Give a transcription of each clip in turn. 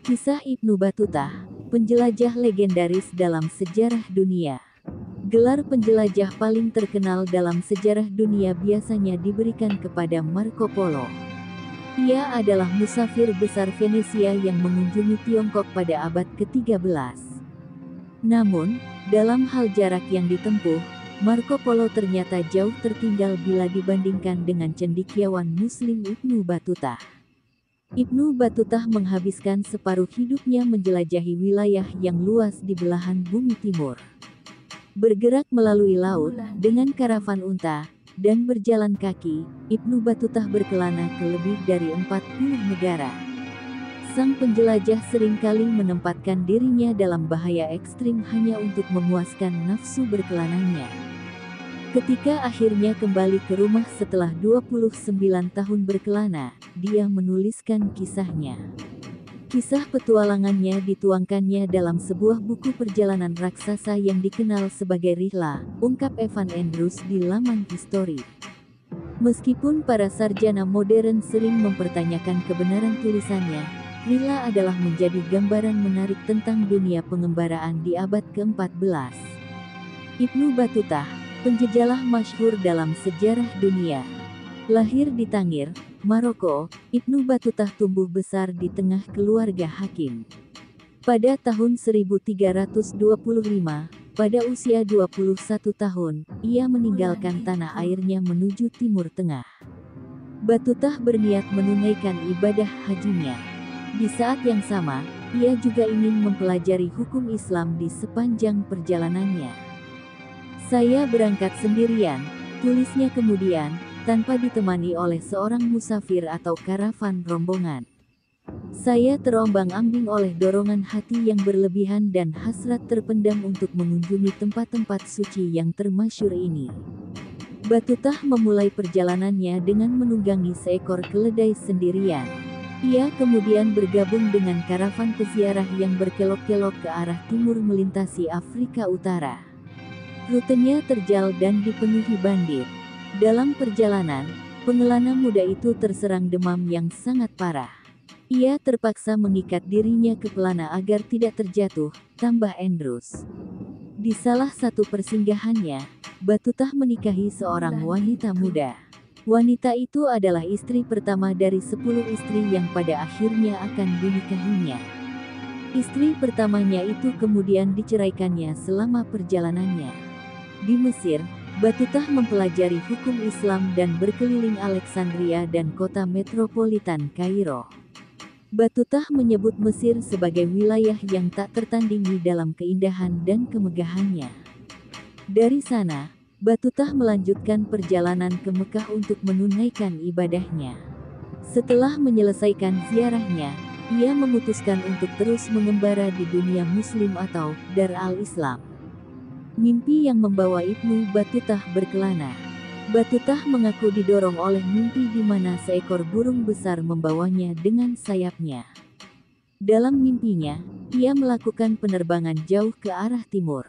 Kisah Ibnu Battuta, penjelajah legendaris dalam sejarah dunia. Gelar penjelajah paling terkenal dalam sejarah dunia biasanya diberikan kepada Marco Polo. Ia adalah musafir besar Venesia yang mengunjungi Tiongkok pada abad ke-13. Namun, dalam hal jarak yang ditempuh, Marco Polo ternyata jauh tertinggal bila dibandingkan dengan cendekiawan Muslim Ibnu Battuta. Ibnu Battuta menghabiskan separuh hidupnya menjelajahi wilayah yang luas di belahan bumi timur. Bergerak melalui laut, dengan karavan unta, dan berjalan kaki, Ibnu Battuta berkelana ke lebih dari 40 negara. Sang penjelajah seringkali menempatkan dirinya dalam bahaya ekstrim hanya untuk memuaskan nafsu berkelananya. Ketika akhirnya kembali ke rumah setelah 29 tahun berkelana, dia menuliskan kisahnya. Kisah petualangannya dituangkannya dalam sebuah buku perjalanan raksasa yang dikenal sebagai Rihlah, ungkap Evan Andrews di laman History. Meskipun para sarjana modern sering mempertanyakan kebenaran tulisannya, Rihlah adalah menjadi gambaran menarik tentang dunia pengembaraan di abad ke-14. Ibnu Battuta, penjejalah masyhur dalam sejarah dunia. Lahir di Tangir, Maroko, Ibnu Battuta tumbuh besar di tengah keluarga hakim. Pada tahun 1325, pada usia 21 tahun, ia meninggalkan tanah airnya menuju Timur Tengah. Battuta berniat menunaikan ibadah hajinya. Di saat yang sama, ia juga ingin mempelajari hukum Islam di sepanjang perjalanannya. "Saya berangkat sendirian," tulisnya kemudian, tanpa ditemani oleh seorang musafir atau karavan rombongan. "Saya terombang-ambing oleh dorongan hati yang berlebihan dan hasrat terpendam untuk mengunjungi tempat-tempat suci yang termasyhur ini." Battuta memulai perjalanannya dengan menunggangi seekor keledai sendirian. Ia kemudian bergabung dengan karavan peziarah yang berkelok-kelok ke arah timur melintasi Afrika Utara. Rutenya terjal dan dipenuhi bandir. Dalam perjalanan, pengelana muda itu terserang demam yang sangat parah. Ia terpaksa mengikat dirinya ke pelana agar tidak terjatuh, tambah Andrews. Di salah satu persinggahannya, Battuta menikahi seorang wanita muda. Wanita itu adalah istri pertama dari 10 istri yang pada akhirnya akan dinikahinya. Istri pertamanya itu kemudian diceraikannya selama perjalanannya. Di Mesir, Battuta mempelajari hukum Islam dan berkeliling Alexandria dan kota metropolitan Kairo. Battuta menyebut Mesir sebagai wilayah yang tak tertandingi dalam keindahan dan kemegahannya. Dari sana, Battuta melanjutkan perjalanan ke Mekah untuk menunaikan ibadahnya. Setelah menyelesaikan ziarahnya, ia memutuskan untuk terus mengembara di dunia Muslim atau Dar al-Islam. Mimpi yang membawa Ibnu Battuta berkelana. Battuta mengaku didorong oleh mimpi di mana seekor burung besar membawanya dengan sayapnya. Dalam mimpinya, ia melakukan penerbangan jauh ke arah timur.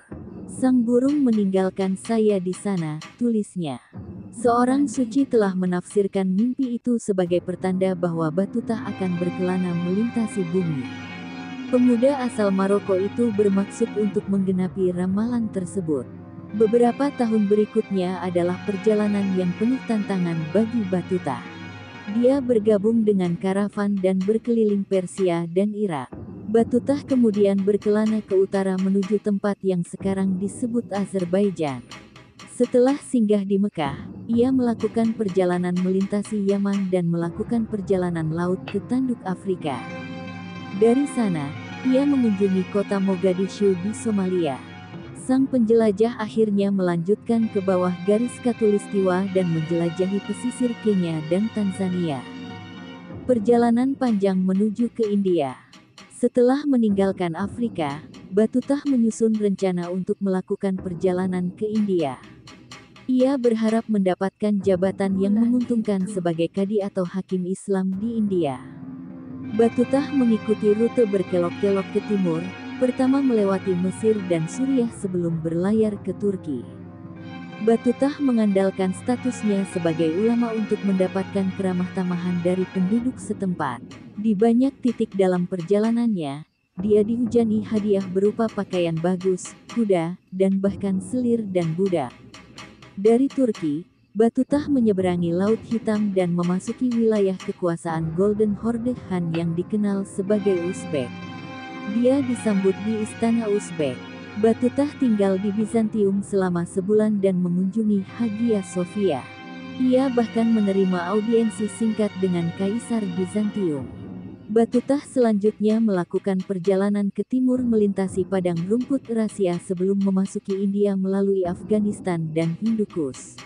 "Sang burung meninggalkan saya di sana," tulisnya. Seorang suci telah menafsirkan mimpi itu sebagai pertanda bahwa Battuta akan berkelana melintasi bumi. Pemuda asal Maroko itu bermaksud untuk menggenapi ramalan tersebut. Beberapa tahun berikutnya adalah perjalanan yang penuh tantangan bagi Battuta. Dia bergabung dengan karavan dan berkeliling Persia dan Irak. Battuta kemudian berkelana ke utara menuju tempat yang sekarang disebut Azerbaijan. Setelah singgah di Mekah, ia melakukan perjalanan melintasi Yaman dan melakukan perjalanan laut ke tanduk Afrika. Dari sana, ia mengunjungi kota Mogadishu di Somalia. Sang penjelajah akhirnya melanjutkan ke bawah garis khatulistiwa dan menjelajahi pesisir Kenya dan Tanzania. Perjalanan panjang menuju ke India. Setelah meninggalkan Afrika, Battuta menyusun rencana untuk melakukan perjalanan ke India. Ia berharap mendapatkan jabatan yang menguntungkan sebagai kadi atau hakim Islam di India. Battuta mengikuti rute berkelok-kelok ke timur, pertama melewati Mesir dan Suriah sebelum berlayar ke Turki. Batutah mengandalkan statusnya sebagai ulama untuk mendapatkan keramah tamahan dari penduduk setempat. Di banyak titik dalam perjalanannya, dia dihujani hadiah berupa pakaian bagus, kuda, dan bahkan selir dan budak. Dari Turki, Batutah menyeberangi Laut Hitam dan memasuki wilayah kekuasaan Golden Horde Han yang dikenal sebagai Uzbek. Dia disambut di Istana Uzbek. Batutah tinggal di Bizantium selama sebulan dan mengunjungi Hagia Sophia. Ia bahkan menerima audiensi singkat dengan Kaisar Bizantium. Batutah selanjutnya melakukan perjalanan ke timur melintasi padang rumput Eurasia sebelum memasuki India melalui Afghanistan dan Hindukush.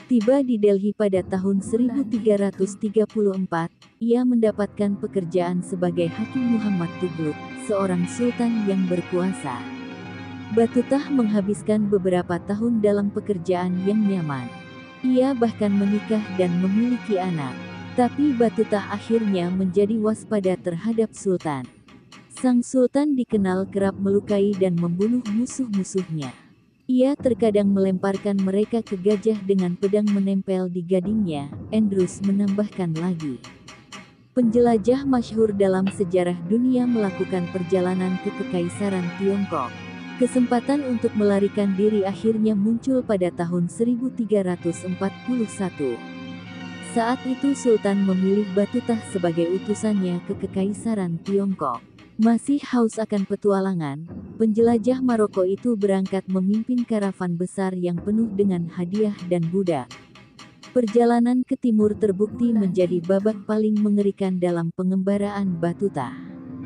Tiba di Delhi pada tahun 1334, ia mendapatkan pekerjaan sebagai Hakim Muhammad Tughlaq, seorang sultan yang berkuasa. Batutah menghabiskan beberapa tahun dalam pekerjaan yang nyaman. Ia bahkan menikah dan memiliki anak. Tapi Batutah akhirnya menjadi waspada terhadap sultan. Sang sultan dikenal kerap melukai dan membunuh musuh-musuhnya. Ia terkadang melemparkan mereka ke gajah dengan pedang menempel di gadingnya. Andrews menambahkan lagi. Penjelajah masyhur dalam sejarah dunia melakukan perjalanan ke Kekaisaran Tiongkok. Kesempatan untuk melarikan diri akhirnya muncul pada tahun 1341. Saat itu Sultan memilih Batutah sebagai utusannya ke Kekaisaran Tiongkok. Masih haus akan petualangan, penjelajah Maroko itu berangkat memimpin karavan besar yang penuh dengan hadiah dan budak. Perjalanan ke timur terbukti menjadi babak paling mengerikan dalam pengembaraan Batutah.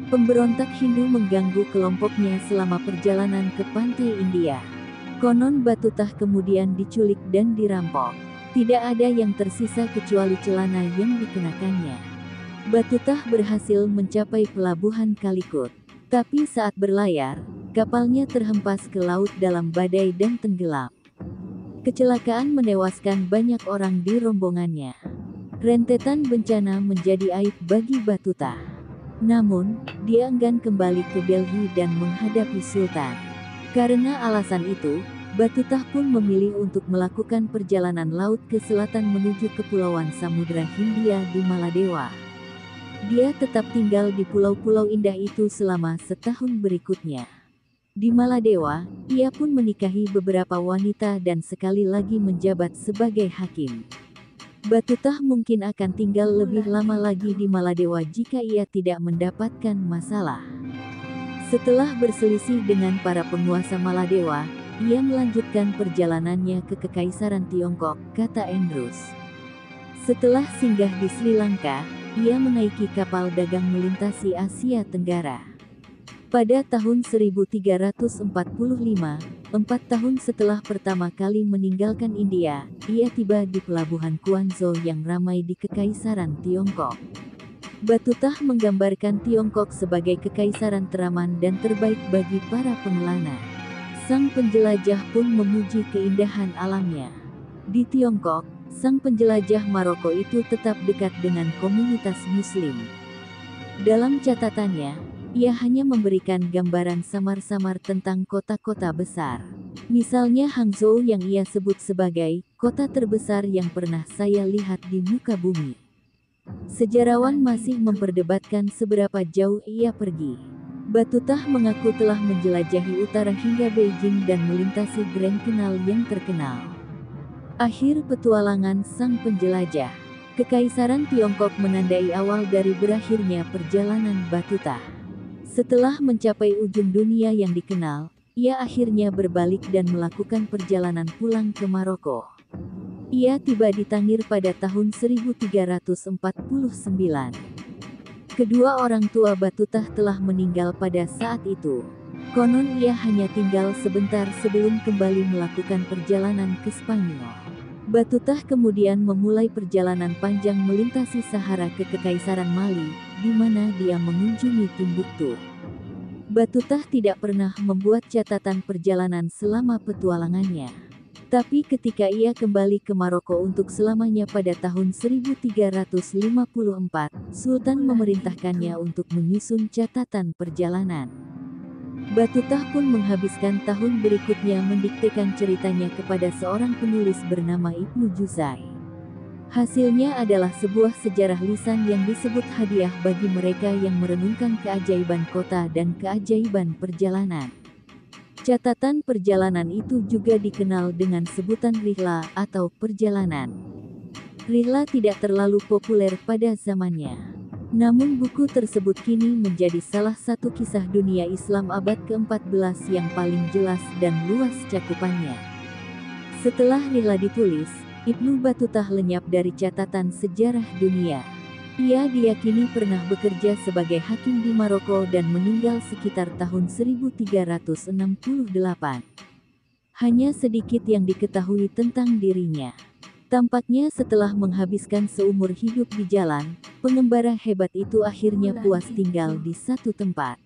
Pemberontak Hindu mengganggu kelompoknya selama perjalanan ke pantai India. Konon Batutah kemudian diculik dan dirampok. Tidak ada yang tersisa kecuali celana yang dikenakannya. Batutah berhasil mencapai pelabuhan Calicut. Tapi saat berlayar, kapalnya terhempas ke laut dalam badai dan tenggelam. Kecelakaan menewaskan banyak orang di rombongannya. Rentetan bencana menjadi aib bagi Batutah. Namun, dia enggan kembali ke Delhi dan menghadapi Sultan. Karena alasan itu, Batutah pun memilih untuk melakukan perjalanan laut ke selatan menuju Kepulauan Samudra Hindia di Maladewa. Dia tetap tinggal di pulau-pulau indah itu selama setahun berikutnya. Di Maladewa, ia pun menikahi beberapa wanita dan sekali lagi menjabat sebagai hakim. Batutah mungkin akan tinggal lebih lama lagi di Maladewa jika ia tidak mendapatkan masalah. Setelah berselisih dengan para penguasa Maladewa, ia melanjutkan perjalanannya ke Kekaisaran Tiongkok, kata Andrews. Setelah singgah di Sri Lanka, ia menaiki kapal dagang melintasi Asia Tenggara. Pada tahun 1345, 4 tahun setelah pertama kali meninggalkan India, ia tiba di pelabuhan Quanzhou yang ramai di Kekaisaran Tiongkok. Batutah menggambarkan Tiongkok sebagai kekaisaran teraman dan terbaik bagi para pengelana. Sang penjelajah pun memuji keindahan alamnya. Di Tiongkok, sang penjelajah Maroko itu tetap dekat dengan komunitas Muslim. Dalam catatannya, ia hanya memberikan gambaran samar-samar tentang kota-kota besar. Misalnya Hangzhou yang ia sebut sebagai kota terbesar yang pernah saya lihat di muka bumi. Sejarawan masih memperdebatkan seberapa jauh ia pergi. Batutah mengaku telah menjelajahi utara hingga Beijing dan melintasi Grand Canal yang terkenal. Akhir petualangan sang penjelajah. Kekaisaran Tiongkok menandai awal dari berakhirnya perjalanan Batutah. Setelah mencapai ujung dunia yang dikenal, ia akhirnya berbalik dan melakukan perjalanan pulang ke Maroko. Ia tiba di Tangir pada tahun 1349. Kedua orang tua Batutah telah meninggal pada saat itu. Konon ia hanya tinggal sebentar sebelum kembali melakukan perjalanan ke Spanyol. Batutah kemudian memulai perjalanan panjang melintasi Sahara ke Kekaisaran Mali, di mana dia mengunjungi Timbuktu. Batutah tidak pernah membuat catatan perjalanan selama petualangannya. Tapi ketika ia kembali ke Maroko untuk selamanya pada tahun 1354, Sultan memerintahkannya untuk menyusun catatan perjalanan. Batutah pun menghabiskan tahun berikutnya mendiktekan ceritanya kepada seorang penulis bernama Ibnu Juzai. Hasilnya adalah sebuah sejarah lisan yang disebut hadiah bagi mereka yang merenungkan keajaiban kota dan keajaiban perjalanan. Catatan perjalanan itu juga dikenal dengan sebutan rihla atau perjalanan. Rihla tidak terlalu populer pada zamannya. Namun buku tersebut kini menjadi salah satu kisah dunia Islam abad ke-14 yang paling jelas dan luas cakupannya. Setelah Rihla ditulis, Ibnu Batutah lenyap dari catatan sejarah dunia. Ia diyakini pernah bekerja sebagai hakim di Maroko dan meninggal sekitar tahun 1368. Hanya sedikit yang diketahui tentang dirinya. Tampaknya setelah menghabiskan seumur hidup di jalan, pengembara hebat itu akhirnya puas tinggal di satu tempat.